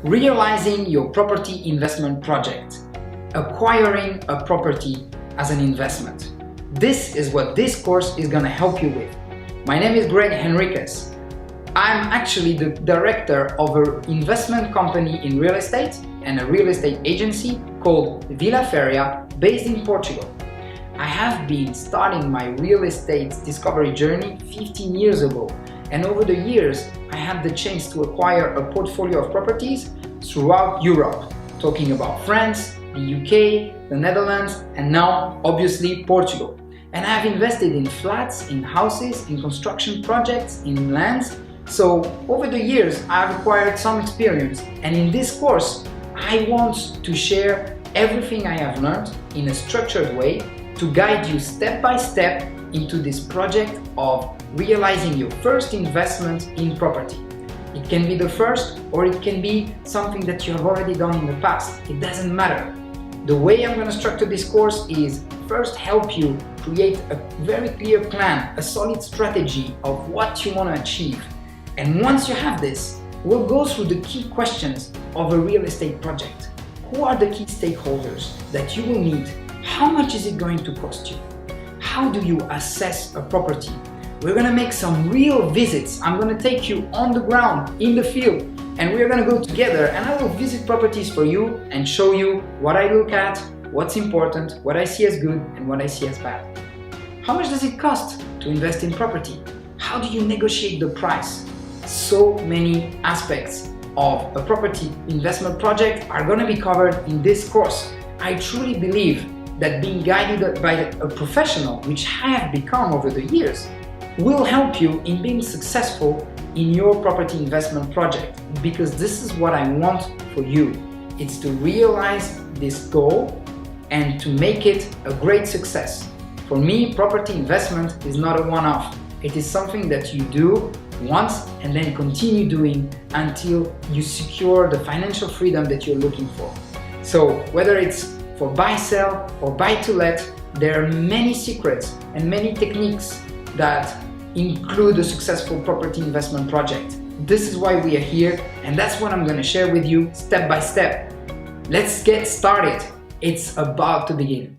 realizing your property investment project, acquiring a property as an investment. This is what this course is going to help you with. My name is Gregory Henriques. I'm actually the director of an investment company in real estate and a real estate agency called Villa Feria based in Portugal. I have been starting my real estate discovery journey 15 years ago, and over the years I had the chance to acquire a portfolio of properties throughout Europe, talking about France, the UK, the Netherlands, and now obviously Portugal. And I have invested in flats, in houses, in construction projects, in lands. So over the years I have acquired some experience, and in this course I want to share everything I have learned in a structured way to guide you step by step into this project of realizing your first investment in property. It can be the first, or it can be something that you have already done in the past. It doesn't matter. The way I'm going to structure this course is first help you create a very clear plan, a solid strategy of what you want to achieve. And once you have this, we'll go through the key questions of a real estate project. Who are the key stakeholders that you will need? How much is it going to cost you? How do you assess a property? We're going to make some real visits. I'm going to take you on the ground, in the field, and we're going to go together, and I will visit properties for you and show you what I look at, what's important, what I see as good and what I see as bad. How much does it cost to invest in property? How do you negotiate the price? So many aspects of a property investment project are going to be covered in this course. I truly believe that being guided by a professional, which I have become over the years, will help you in being successful in your property investment project, because this is what I want for you. It's to realize this goal and to make it a great success. For me, property investment is not a one-off. It is something that you do once and then continue doing until you secure the financial freedom that you're looking for. So whether it's for buy-sell or buy-to-let, there are many secrets and many techniques that include a successful property investment project. This is why we are here, and that's what I'm going to share with you step by step. Let's get started. It's about to begin.